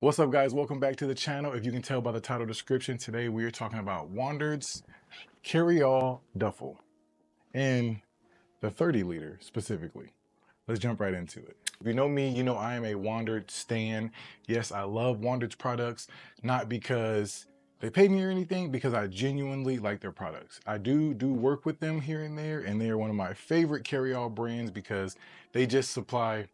What's up, guys? Welcome back to the channel. If you can tell by the title description, today we are talking about Wandrd's Carry-All Duffle and the 30 liter specifically. Let's jump right into it. If you know me, you know I am a Wandrd stan. Yes, I love Wandrd's products, not because they pay me or anything, because I genuinely like their products. I do work with them here and there, and they are one of my favorite carry-all brands because they just supply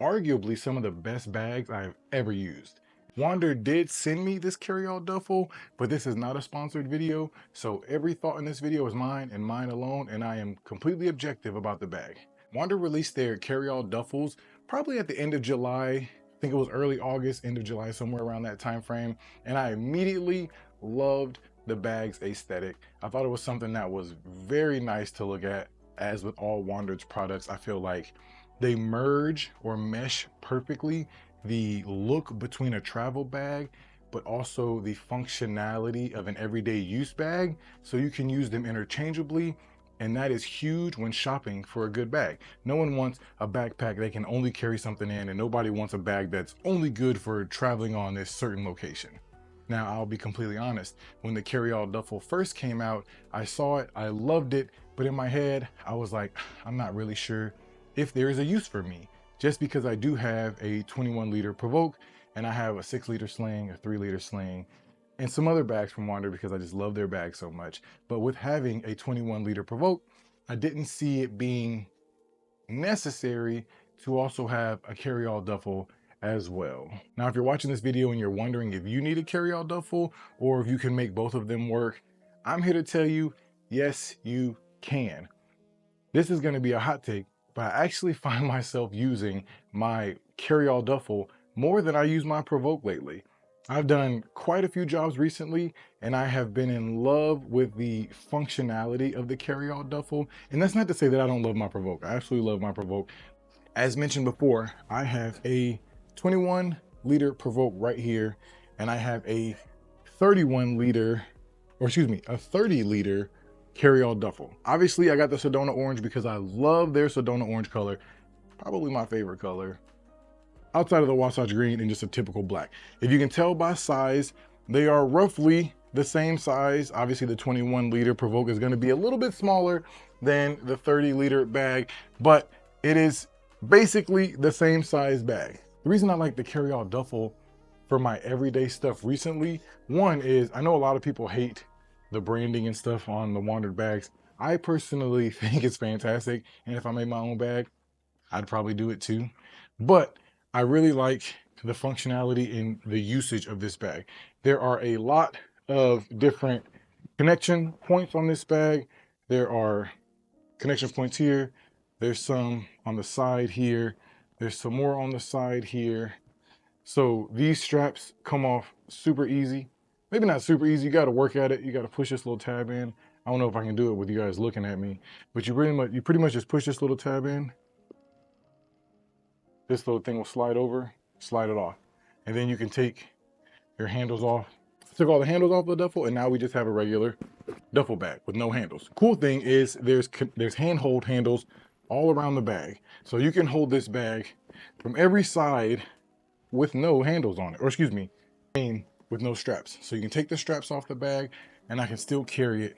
arguably some of the best bags I've ever used. Wandrd did send me this carry-all duffel, but this is not a sponsored video, so every thought in this video is mine and mine alone, and I am completely objective about the bag. Wandrd released their carry-all duffels probably at the end of July. I think it was early August, end of July, somewhere around that time frame, and I immediately loved the bag's aesthetic. I thought it was something that was very nice to look at. As with all Wandrd's products, I feel like they merge or mesh perfectly the look between a travel bag, but also the functionality of an everyday use bag, so you can use them interchangeably. And that is huge when shopping for a good bag. No one wants a backpack they can only carry something in, and nobody wants a bag that's only good for traveling on this certain location. Now, I'll be completely honest, when the carry-all duffel first came out, I saw it, I loved it, but in my head, I was like, I'm not really sure if there is a use for me, just because I do have a 21 liter Provoke, and I have a 6 liter sling, a 3 liter sling, and some other bags from Wandrd because I just love their bags so much. But with having a 21 liter Provoke, I didn't see it being necessary to also have a carry-all duffel as well. Now, if you're watching this video and you're wondering if you need a carry-all duffel or if you can make both of them work, I'm here to tell you, yes, you can. This is going to be a hot take, but I actually find myself using my carry-all duffel more than I use my Provoke lately. I've done quite a few jobs recently, and I have been in love with the functionality of the carry-all duffel. And that's not to say that I don't love my Provoke. I absolutely love my Provoke. As mentioned before, I have a 21 liter Provoke right here, and I have a 31 liter, or excuse me, a 30 liter carry-all duffel. Obviously, I got the Sedona orange because I love their Sedona orange color, probably my favorite color, outside of the Wasatch green and just a typical black. If you can tell by size, they are roughly the same size. Obviously, the 21 liter Provoke is going to be a little bit smaller than the 30 liter bag, but it is basically the same size bag. The reason I like the carry-all duffel for my everyday stuff recently, one is I know a lot of people hate the branding and stuff on the Wandrd bags. I personally think it's fantastic, and if I made my own bag, I'd probably do it too. But I really like the functionality and the usage of this bag. There are a lot of different connection points on this bag. There are connection points here. There's some on the side here. There's some more on the side here. So these straps come off super easy. Maybe not super easy, you gotta work at it. You gotta push this little tab in. I don't know if I can do it with you guys looking at me, but you pretty much just push this little tab in. This little thing will slide over, slide it off. And then you can take your handles off. Took all the handles off the duffel, and now we just have a regular duffel bag with no handles. Cool thing is there's handhold handles all around the bag. So you can hold this bag from every side with no handles on it, or excuse me, with no straps. So you can take the straps off the bag, and I can still carry it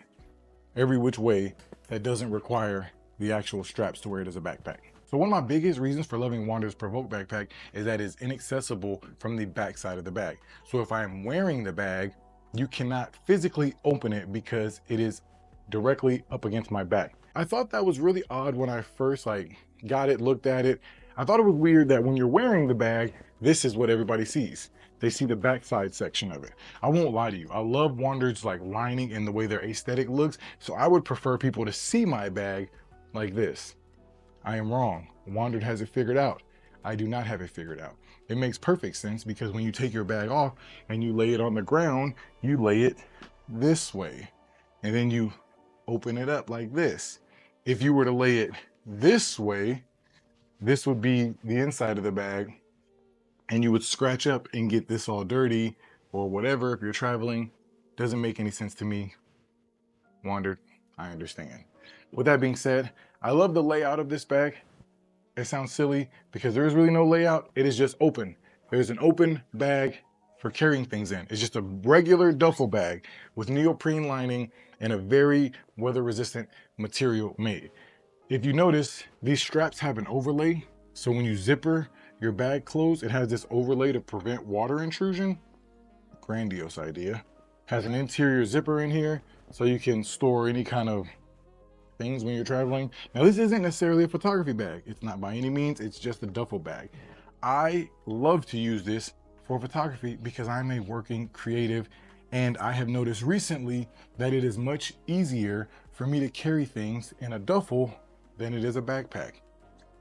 every which way that doesn't require the actual straps to wear it as a backpack. So one of my biggest reasons for loving Wandrd's Provoke backpack is that it's inaccessible from the back side of the bag. So if I am wearing the bag, you cannot physically open it because it is directly up against my back. I thought that was really odd when I first got it, looked at it. I thought it was weird that when you're wearing the bag, this is what everybody sees. They see the backside section of it. I won't lie to you. I love Wandrd's lining and the way their aesthetic looks. So I would prefer people to see my bag like this. I am wrong. Wandrd has it figured out. I do not have it figured out. It makes perfect sense because when you take your bag off and you lay it on the ground, you lay it this way. And then you open it up like this. If you were to lay it this way, this would be the inside of the bag, and you would scratch up and get this all dirty or whatever if you're traveling. Doesn't make any sense to me. Wandrd, I understand. With that being said, I love the layout of this bag. It sounds silly because there is really no layout. It is just open. There's an open bag for carrying things in. It's just a regular duffel bag with neoprene lining and a very weather resistant material made. If you notice, these straps have an overlay. So when you zipper your bag closed, it has this overlay to prevent water intrusion. Grandiose idea. Has an interior zipper in here so you can store any kind of things when you're traveling. Now this isn't necessarily a photography bag. It's not by any means, it's just a duffel bag. I love to use this for photography because I'm a working creative, and I have noticed recently that it is much easier for me to carry things in a duffel than it is a backpack.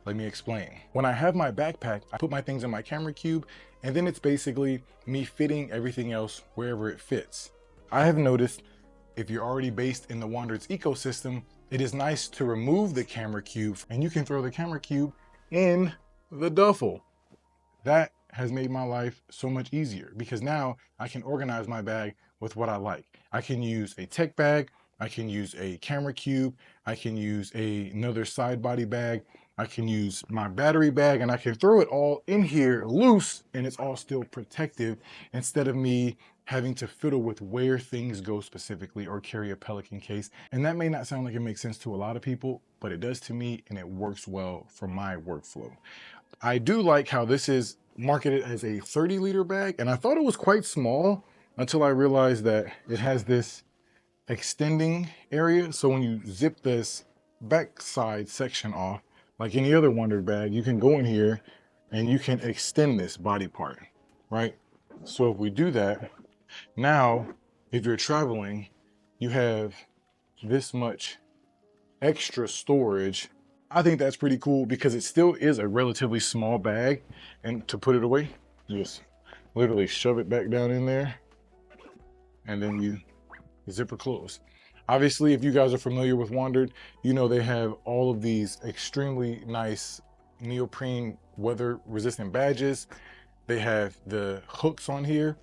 Let me explain. When I have my backpack, I put my things in my camera cube, and then it's basically me fitting everything else wherever it fits. I have noticed if you're already based in the Wandrd's ecosystem, it is nice to remove the camera cube and you can throw the camera cube in the duffel. That has made my life so much easier because now I can organize my bag with what I like. I can use a tech bag, I can use a camera cube, I can use another side body bag, I can use my battery bag, and I can throw it all in here loose and it's all still protective instead of me having to fiddle with where things go specifically or carry a Pelican case. And that may not sound like it makes sense to a lot of people, but it does to me and it works well for my workflow. I do like how this is marketed as a 30-liter bag, and I thought it was quite small until I realized that it has this extending area. So when you zip this backside section off, like any other Wandrd bag, you can go in here and you can extend this body part, right? So if we do that, now if you're traveling, you have this much extra storage. I think that's pretty cool because it still is a relatively small bag, and to put it away, just literally shove it back down in there and then you zipper close. Obviously, if you guys are familiar with Wandrd, you know they have all of these extremely nice neoprene weather resistant badges. They have the hooks on here.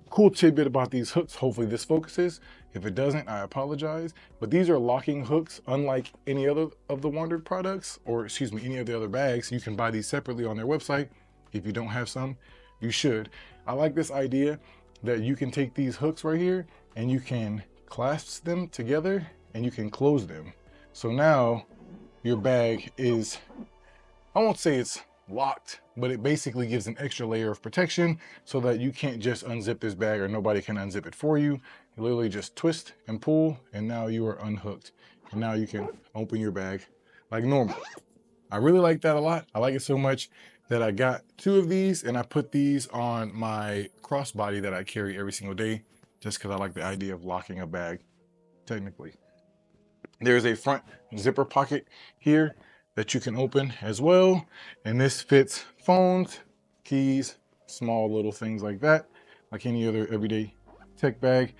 Cool tidbit about these hooks, hopefully this focuses. If it doesn't, I apologize. But these are locking hooks, unlike any other of the Wandrd products, or excuse me, any of the other bags. You can buy these separately on their website. If you don't have some, you should. I like this idea that you can take these hooks right here and you can clasp them together and you can close them. So now your bag is, I won't say it's locked, but it basically gives an extra layer of protection so that you can't just unzip this bag or nobody can unzip it for you. You literally just twist and pull and now you are unhooked. And now you can open your bag like normal. I really like that a lot. I like it so much that I got 2 of these and I put these on my crossbody that I carry every single day just because I like the idea of locking a bag technically. There's a front zipper pocket here that you can open as well. And this fits phones, keys, small little things like that, like any other everyday tech bag.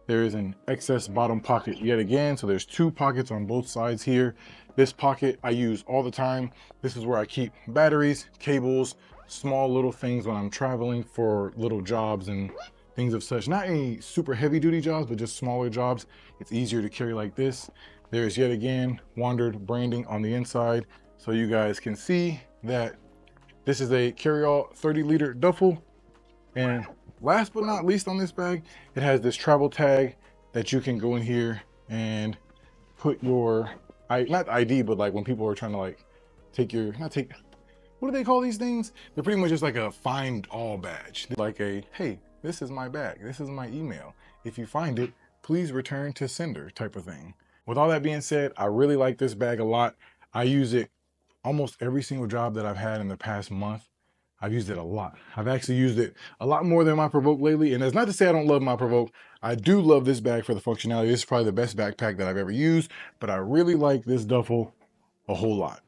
There is an excess bottom pocket yet again. So there's 2 pockets on both sides here. This pocket I use all the time. This is where I keep batteries, cables, small little things when I'm traveling for little jobs and things of such. Not any super heavy duty jobs, but just smaller jobs. It's easier to carry like this. There's yet again Wandrd branding on the inside. So you guys can see that this is a carry-all 30-liter duffel. And last but not least on this bag, it has this travel tag that you can go in here and put your, not ID, but like when people are trying to like take your, what do they call these things? They're pretty much just like a find all badge. Like a, hey, this is my bag, this is my email. If you find it, please return to sender type of thing. With all that being said, I really like this bag a lot. I use it almost every single job that I've had in the past month. I've used it a lot. I've actually used it a lot more than my Provoke lately. And that's not to say I don't love my Provoke. I do love this bag for the functionality. This is probably the best backpack that I've ever used, but I really like this duffel a whole lot.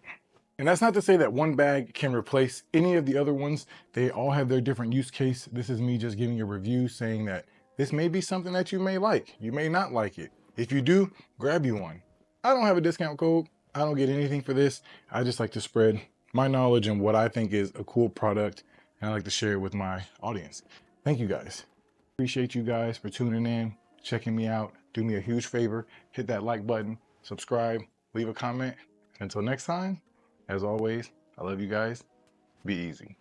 And that's not to say that one bag can replace any of the other ones. They all have their different use case. This is me just giving a review saying that this may be something that you may like. You may not like it. If you do, grab you one. I don't have a discount code. I don't get anything for this. I just like to spread my knowledge and what I think is a cool product, and I like to share it with my audience. Thank you guys. Appreciate you guys for tuning in, checking me out. Do me a huge favor, hit that like button, subscribe, leave a comment. Until next time, as always, I love you guys. Be easy.